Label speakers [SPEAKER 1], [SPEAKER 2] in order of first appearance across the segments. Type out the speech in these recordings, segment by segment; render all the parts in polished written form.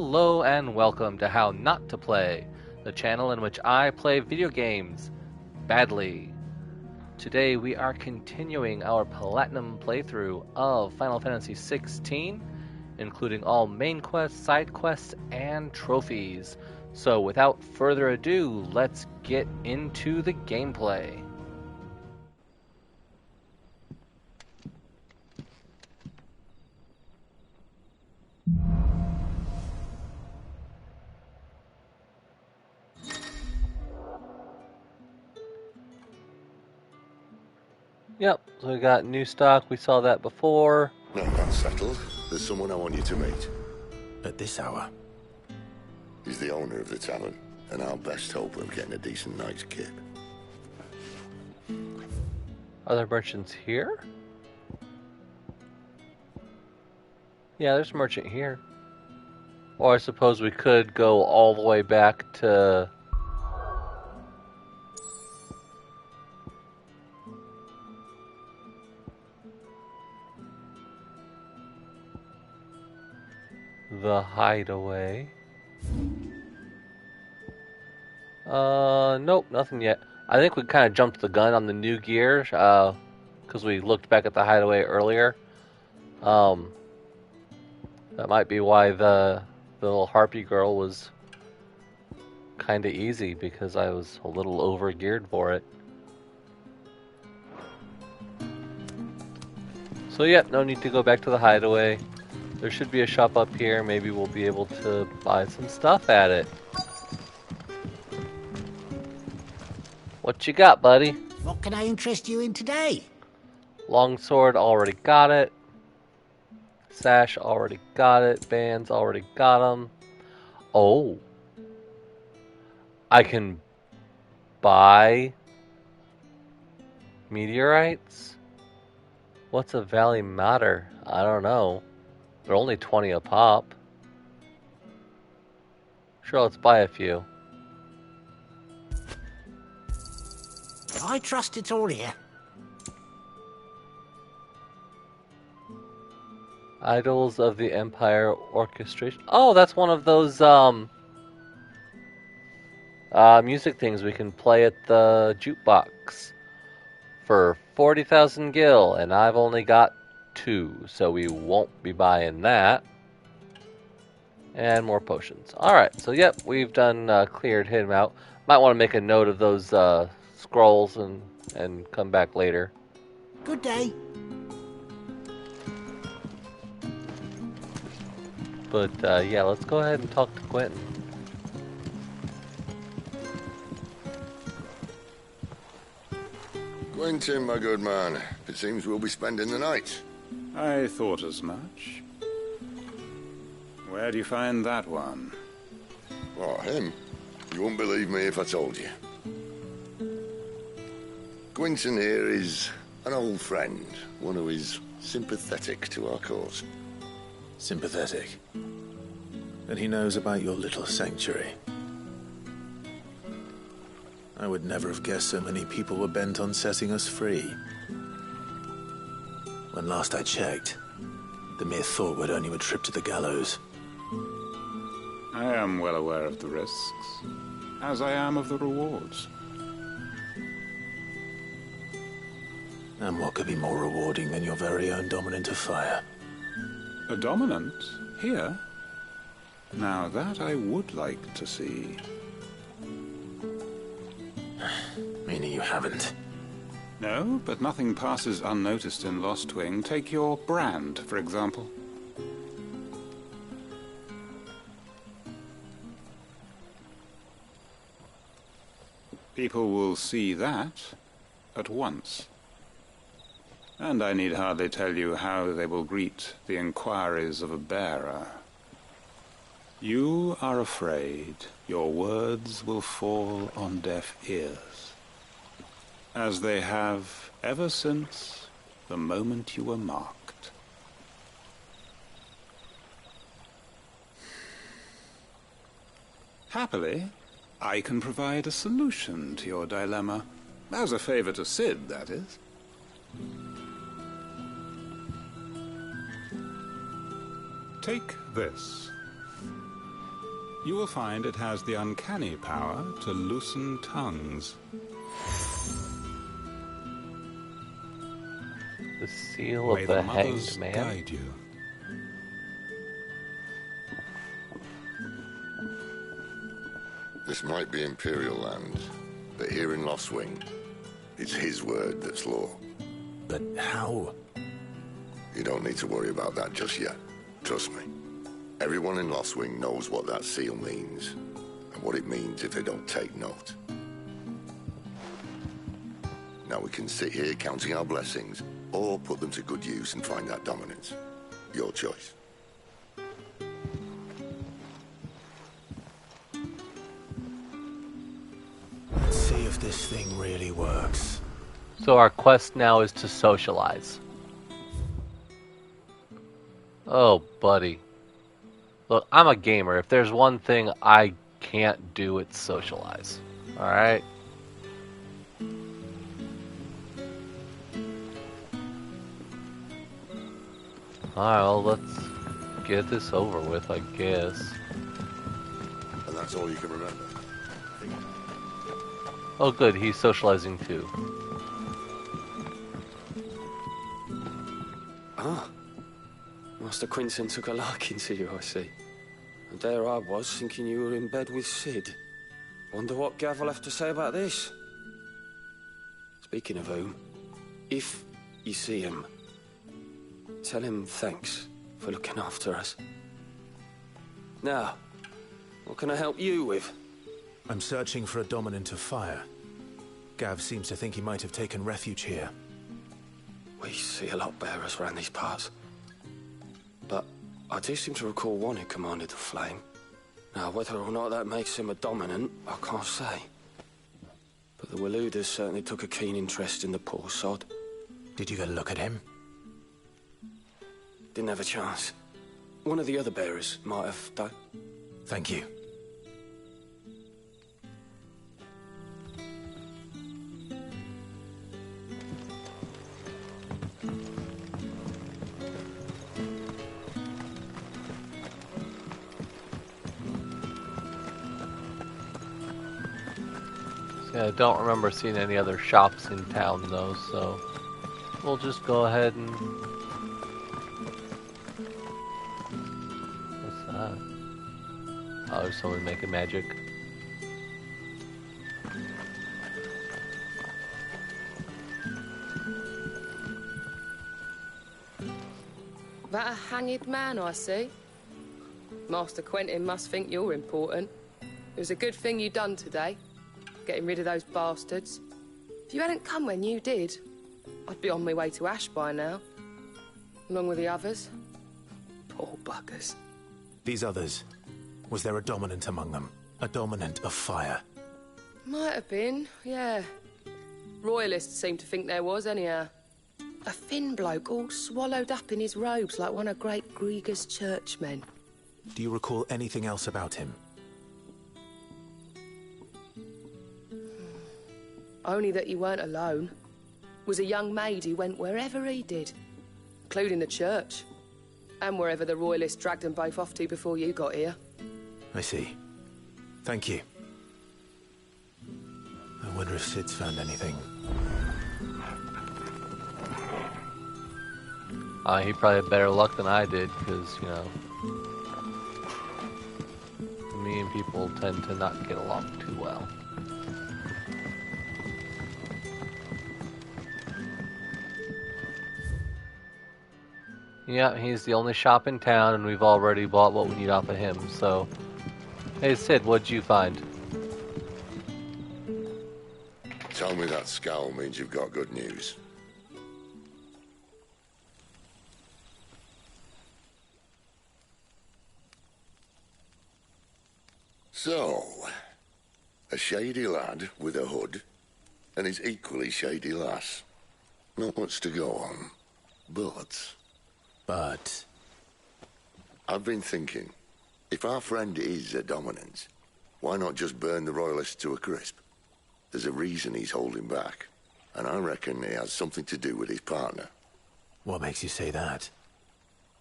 [SPEAKER 1] Hello and welcome to How Not to Play, the channel in which I play video games badly. Today we are continuing our platinum playthrough of Final Fantasy XVI, including all main quests, side quests, and trophies. So without further ado, let's get into the gameplay. Yep, so we got new stock, we saw that before.
[SPEAKER 2] No, that's settled. There's someone I want you to meet.
[SPEAKER 3] At this hour?
[SPEAKER 2] He's the owner of the tavern, and our best hope of getting a decent night's kip.
[SPEAKER 1] Are there merchants here? Yeah, there's a merchant here. Or I suppose we could go all the way back to... the hideaway. Nope, nothing yet. I think we kind of jumped the gun on the new gear, because we looked back at the hideaway earlier. That might be why the little harpy girl was kind of easy, because I was a little over geared for it. So yep, no need to go back to the hideaway. There should be a shop up here. Maybe we'll be able to buy some stuff at it. What you got, buddy?
[SPEAKER 4] What can I interest you in today?
[SPEAKER 1] Longsword, already got it. Sash, already got it. Bands, already got them. Oh. I can buy meteorites? What's a Valley Matter? I don't know. They're only 20 a pop. Sure, let's buy a few.
[SPEAKER 4] I trust it's all here.
[SPEAKER 1] Idols of the Empire Orchestration. Oh, that's one of those music things we can play at the jukebox for 40,000 gil, and I've only got 2, so we won't be buying that. And more potions. Alright, so yep, we've done cleared him out. Might want to make a note of those scrolls and come back later.
[SPEAKER 4] Good day.
[SPEAKER 1] But yeah, let's go ahead and talk to Quentin.
[SPEAKER 2] Quentin, my good man, it seems we'll be spending the night.
[SPEAKER 5] I thought as much. Where do you find that one?
[SPEAKER 2] Oh, him? You wouldn't believe me if I told you. Quentin here is an old friend, one who is sympathetic to our cause.
[SPEAKER 3] Sympathetic. Then he knows about your little sanctuary. I would never have guessed so many people were bent on setting us free. When last I checked, the mere thought would earn you a trip to the gallows.
[SPEAKER 5] I am well aware of the risks, as I am of the rewards.
[SPEAKER 3] And what could be more rewarding than your very own dominant of fire?
[SPEAKER 5] A dominant? Here? Now that I would like to see.
[SPEAKER 3] Meaning you haven't.
[SPEAKER 5] No, but nothing passes unnoticed in Lost Wing. Take your brand, for example. People will see that at once. And I need hardly tell you how they will greet the inquiries of a bearer. You are afraid your words will fall on deaf ears, as they have ever since the moment you were marked. Happily, I can provide a solution to your dilemma. As a favor to Sid, that is. Take this. You will find it has the uncanny power to loosen tongues.
[SPEAKER 1] The seal
[SPEAKER 5] May
[SPEAKER 1] of
[SPEAKER 5] the
[SPEAKER 1] the
[SPEAKER 5] mothers
[SPEAKER 1] hanged man.
[SPEAKER 5] guide you.
[SPEAKER 2] This might be Imperial land, but here in Lost Wing, it's his word that's law.
[SPEAKER 3] But how?
[SPEAKER 2] You don't need to worry about that just yet. Trust me. Everyone in Lost Wing knows what that seal means, and what it means if they don't take note. Now we can sit here counting our blessings, or put them to good use and find that dominance. Your choice.
[SPEAKER 3] Let's see if this thing really works.
[SPEAKER 1] So our quest now is to socialize. Oh, buddy. Look, I'm a gamer. If there's one thing I can't do, it's socialize. Alright? Alright, well, let's get this over with, I guess.
[SPEAKER 2] And that's all you can remember.
[SPEAKER 1] Oh, good, he's socializing too.
[SPEAKER 6] Ah, Master Quinton took a liking to you, I see. And there I was, thinking you were in bed with Sid. Wonder what Gav will have to say about this. Speaking of whom, if you see him, tell him thanks for looking after us. Now, what can I help you with?
[SPEAKER 3] I'm searching for a dominant of fire. Gav seems to think he might have taken refuge here.
[SPEAKER 6] We see a lot bearers around these parts. But I do seem to recall one who commanded the flame. Now, whether or not that makes him a dominant, I can't say. But the Waluders certainly took a keen interest in the poor sod.
[SPEAKER 3] Did you get a look at him?
[SPEAKER 6] Didn't have a chance. One of the other bearers might have done.
[SPEAKER 3] Thank you.
[SPEAKER 1] Yeah, I don't remember seeing any other shops in town though, so we'll just go ahead and... What's that? Oh, there's someone making magic.
[SPEAKER 7] That a hanged man, I see. Master Quentin must think you're important. It was a good thing you done today, getting rid of those bastards. If you hadn't come when you did, I'd be on my way to Ash by now, along with the others. Poor buggers.
[SPEAKER 3] These others, was there a dominant among them? A dominant of fire?
[SPEAKER 7] Might have been, yeah. Royalists seem to think there was, anyhow. A thin bloke all swallowed up in his robes like one of Great Grieger's churchmen.
[SPEAKER 3] Do you recall anything else about him?
[SPEAKER 7] Only that he weren't alone. Was a young maid who went wherever he did, including the church, and wherever the Royalists dragged them both off to before you got here.
[SPEAKER 3] I see. Thank you. I wonder if Sid's found anything.
[SPEAKER 1] He probably had better luck than I did, because, you know, me and people tend to not get along too well. Yeah, he's the only shop in town, and we've already bought what we need off of him, so... Hey, Sid, what'd you find?
[SPEAKER 2] Tell me that scowl means you've got good news. So, a shady lad with a hood, and his equally shady lass. Not much to go on, but... I've been thinking, if our friend is a dominant, why not just burn the Royalists to a crisp? There's a reason he's holding back, and I reckon it has something to do with his partner.
[SPEAKER 3] What makes you say that?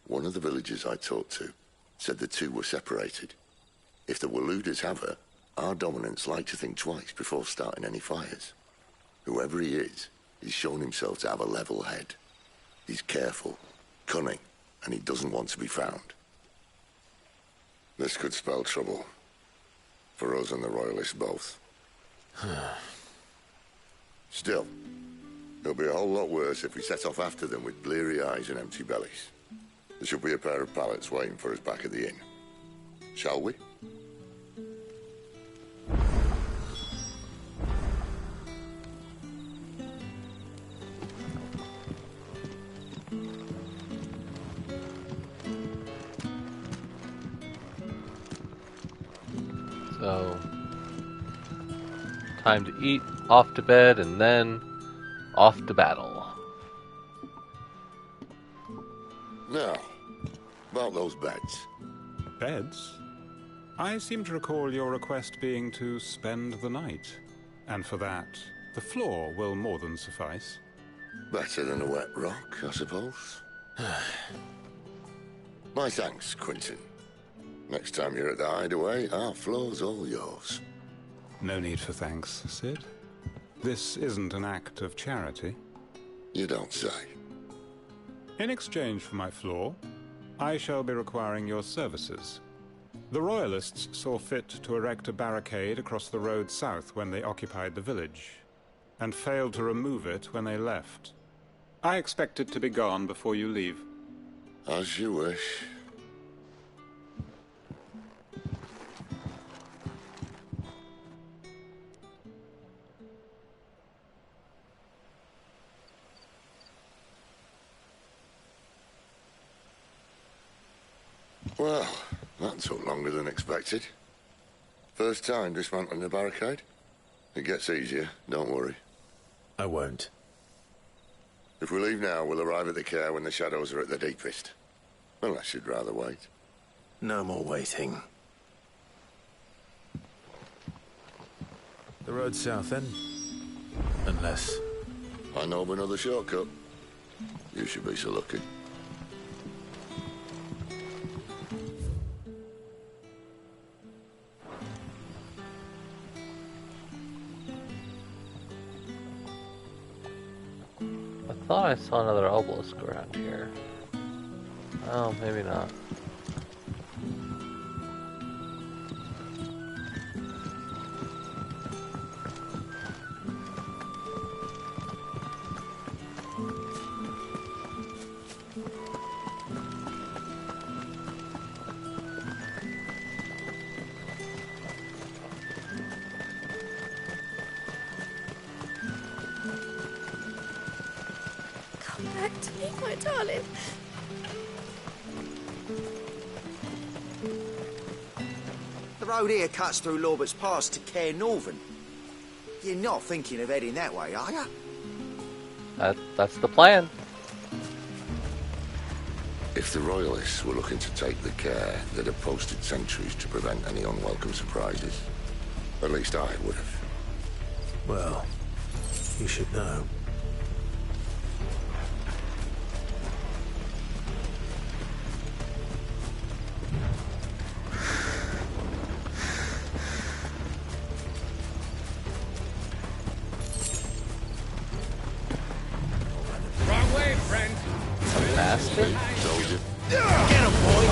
[SPEAKER 2] One of the villagers I talked to said the two were separated. If the Waluders have her, our dominants like to think twice before starting any fires. Whoever he is, he's shown himself to have a level head. He's careful, cunning, and he doesn't want to be found. This could spell trouble. For us and the Royalists both. Still, it'll be a whole lot worse if we set off after them with bleary eyes and empty bellies. There should be a pair of pallets waiting for us back at the inn. Shall we?
[SPEAKER 1] So, time to eat, off to bed, and then off to battle.
[SPEAKER 2] Now, about those beds.
[SPEAKER 5] Beds? I seem to recall your request being to spend the night. And for that, the floor will more than suffice.
[SPEAKER 2] Better than a wet rock, I suppose. My thanks, Quentin. Next time you're at the hideaway, our floor's all yours.
[SPEAKER 5] No need for thanks, Sid. This isn't an act of charity.
[SPEAKER 2] You don't say.
[SPEAKER 5] In exchange for my floor, I shall be requiring your services. The Royalists saw fit to erect a barricade across the road south when they occupied the village, and failed to remove it when they left. I expect it to be gone before you leave.
[SPEAKER 2] As you wish. Well, that took longer than expected. First time dismantling the barricade? It gets easier, don't worry.
[SPEAKER 3] I won't.
[SPEAKER 2] If we leave now, we'll arrive at the care when the shadows are at their deepest. Unless you'd rather wait.
[SPEAKER 3] No more waiting. The road south, then? Unless...
[SPEAKER 2] I know of another shortcut. You should be so lucky.
[SPEAKER 1] I thought I saw another obelisk around here. Oh, maybe not.
[SPEAKER 8] Back to me, my darling.
[SPEAKER 9] The road here cuts through Lorbert's Pass to Care Northern. You're not thinking of heading that way, are you?
[SPEAKER 1] That's the plan.
[SPEAKER 2] If the Royalists were looking to take the care, they'd have posted sentries to prevent any unwelcome surprises. At least I would have.
[SPEAKER 3] Well, you should know.
[SPEAKER 1] Master?
[SPEAKER 2] Told you.
[SPEAKER 9] Get him, boy!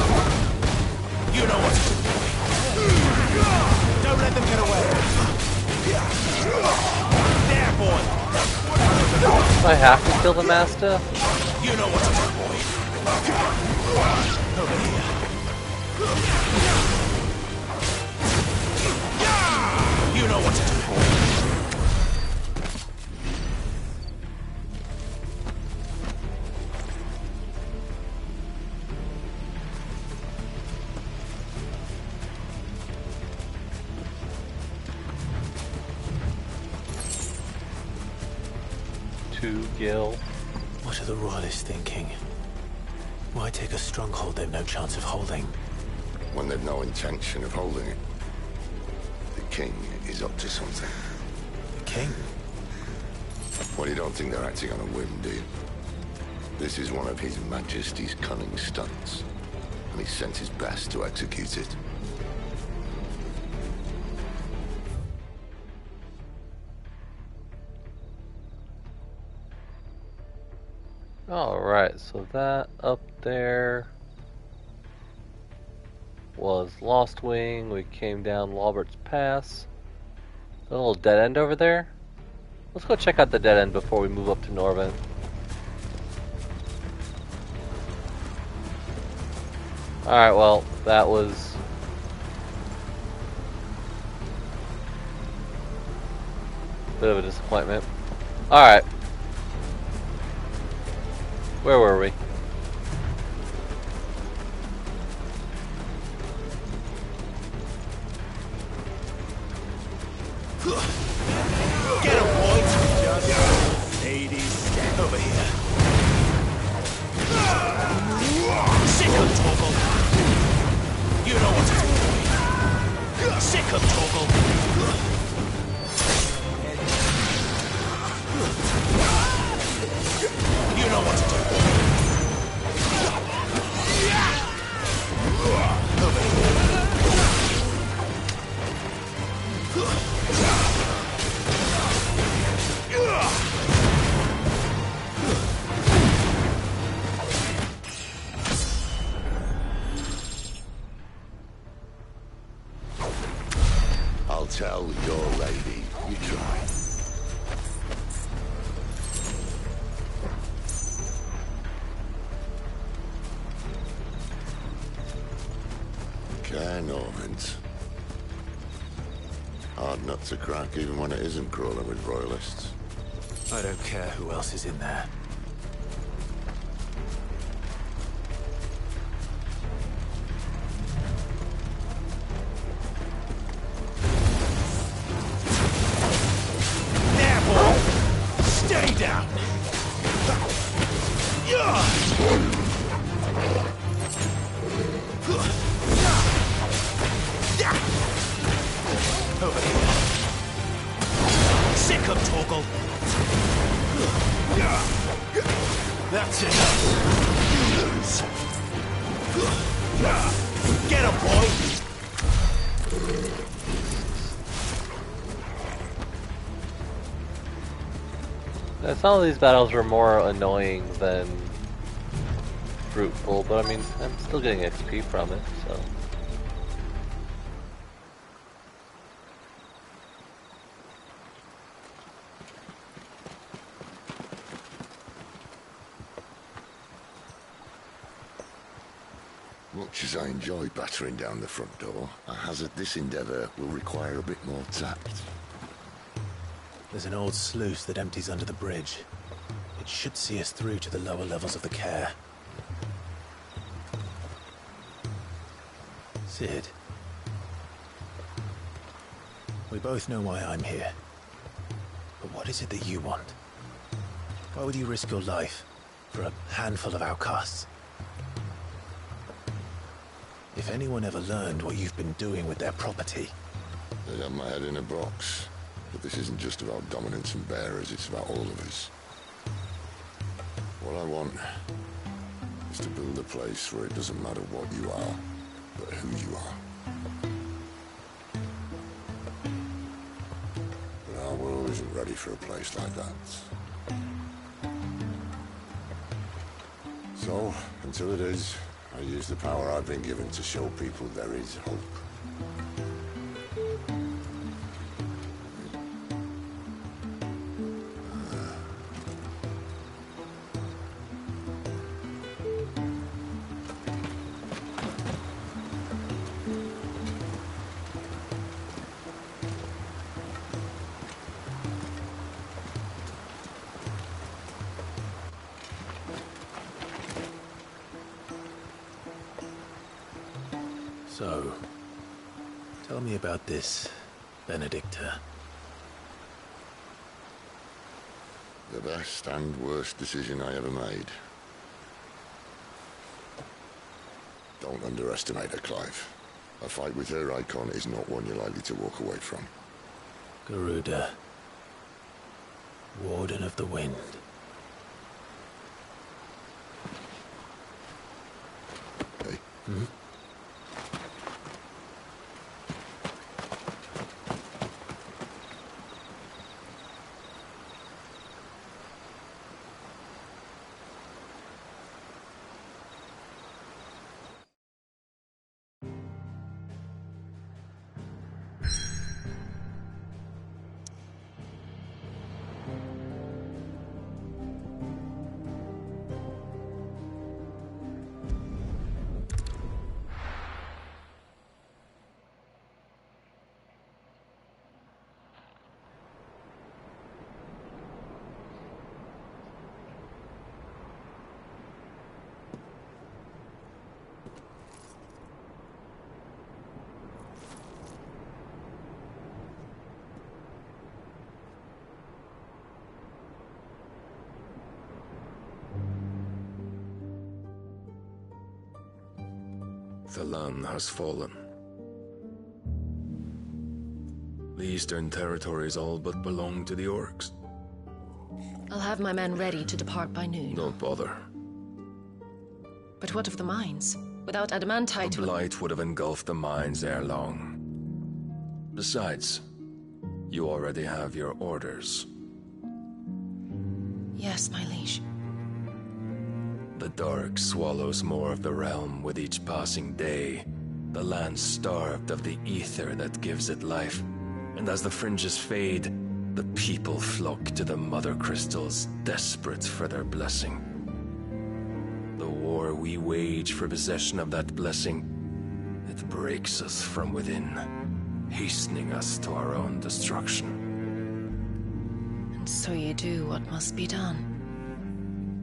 [SPEAKER 9] You know what to do. Don't let them get away. There, boy!
[SPEAKER 1] Do I have to kill the master?
[SPEAKER 9] You know what to do, boy. Over here. You know what to do.
[SPEAKER 1] Gil.
[SPEAKER 3] What are the Royalists thinking? Why take a stronghold they've no chance of holding?
[SPEAKER 2] When they've no intention of holding it. The king is up to something.
[SPEAKER 3] The king?
[SPEAKER 2] Well, you don't think they're acting on a whim, do you? This is one of His Majesty's cunning stunts, and he sent his best to execute it.
[SPEAKER 1] Alright, so that up there was Lost Wing. We came down Lawbert's Pass. A little dead end over there. Let's go check out the dead end before we move up to Norvin. Alright, well, that was a bit of a disappointment. Alright. Where were we?
[SPEAKER 3] Get him, boys! Just 80 over here. Sick of Toggle! You know what to do. Sick of Toggle! You know what to do. Over here.
[SPEAKER 2] I'll tell your lady you tried. Norvins. Hard nut to crack even when it isn't crawling with royalists.
[SPEAKER 3] I don't care who else is in there. There, boy! Stay down! Over here. Sick of Toggle. That's enough. Get him, boy!
[SPEAKER 1] Some of these battles were more annoying than fruitful, but I mean, I'm still getting XP from it, so.
[SPEAKER 2] Much as I enjoy battering down the front door, I hazard this endeavour will require a bit more tact.
[SPEAKER 3] There's an old sluice that empties under the bridge. It should see us through to the lower levels of the care. Sid. We both know why I'm here. But what is it that you want? Why would you risk your life for a handful of outcasts? If anyone ever learned what you've been doing with their property...
[SPEAKER 2] They'd have my head in a box. But this isn't just about dominance and bearers, it's about all of us. What I want is to build a place where it doesn't matter what you are, but who you are. But our world isn't ready for a place like that. So, until it is, I use the power I've been given to show people there is hope.
[SPEAKER 3] So, tell me about this, Benedicta.
[SPEAKER 2] The best and worst decision I ever made. Don't underestimate her, Clive. A fight with her icon is not one you're likely to walk away from.
[SPEAKER 3] Garuda. Warden of the Wind.
[SPEAKER 2] Hey?
[SPEAKER 3] Hmm?
[SPEAKER 10] The land has fallen. The Eastern Territories all but belong to the orcs.
[SPEAKER 11] I'll have my men ready to depart by noon.
[SPEAKER 10] Don't bother.
[SPEAKER 11] But what of the mines? Without adamantite...
[SPEAKER 10] The blight would have engulfed the mines ere long. Besides, you already have your orders.
[SPEAKER 11] Yes, my liege.
[SPEAKER 10] The dark swallows more of the realm with each passing day. The land starved of the ether that gives it life. And as the fringes fade, the people flock to the mother crystals, desperate for their blessing. The war we wage for possession of that blessing, it breaks us from within, hastening us to our own destruction.
[SPEAKER 11] And so you do what must be done.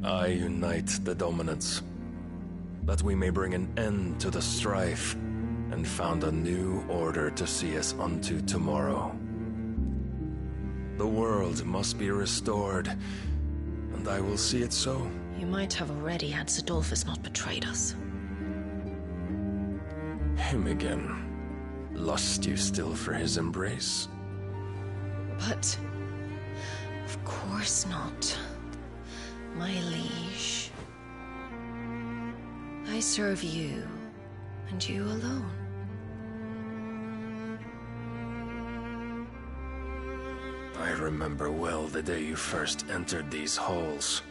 [SPEAKER 10] I unite the dominants, that we may bring an end to the strife, and found a new order to see us unto tomorrow. The world must be restored, and I will see it so.
[SPEAKER 11] You might have already had Zidolphus not betrayed us.
[SPEAKER 10] Him again. Lust you still for his embrace?
[SPEAKER 11] But... of course not. My liege. I serve you, and you alone.
[SPEAKER 10] I remember well the day you first entered these halls.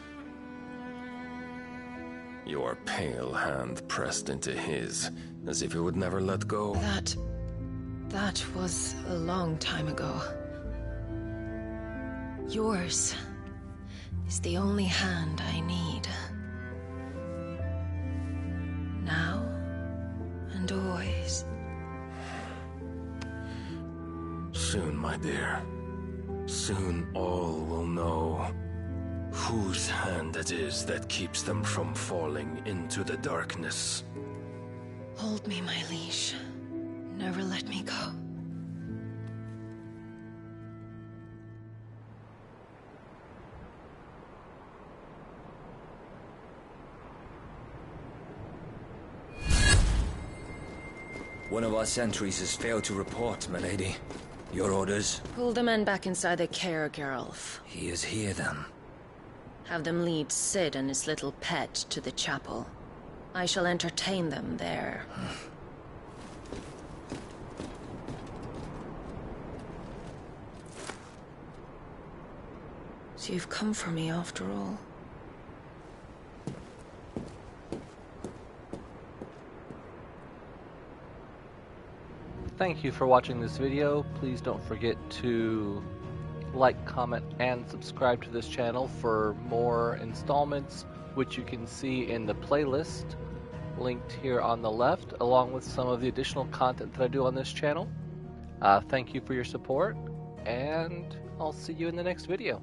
[SPEAKER 10] Your pale hand pressed into his, as if it would never let go.
[SPEAKER 11] That was a long time ago. Yours is the only hand I need. Now and always.
[SPEAKER 10] Soon, my dear. Soon all will know whose hand it is that keeps them from falling into the darkness.
[SPEAKER 11] Hold me, my liege. Never let me go.
[SPEAKER 12] One of our sentries has failed to report, my lady. Your orders?
[SPEAKER 11] Pull the men back inside their care, Geralf.
[SPEAKER 12] He is here, then.
[SPEAKER 11] Have them lead Sid and his little pet to the chapel. I shall entertain them there. So you've come for me after all.
[SPEAKER 1] Thank you for watching this video. Please don't forget to like, comment, and subscribe to this channel for more installments, which you can see in the playlist linked here on the left, along with some of the additional content that I do on this channel. Thank you for your support, and I'll see you in the next video.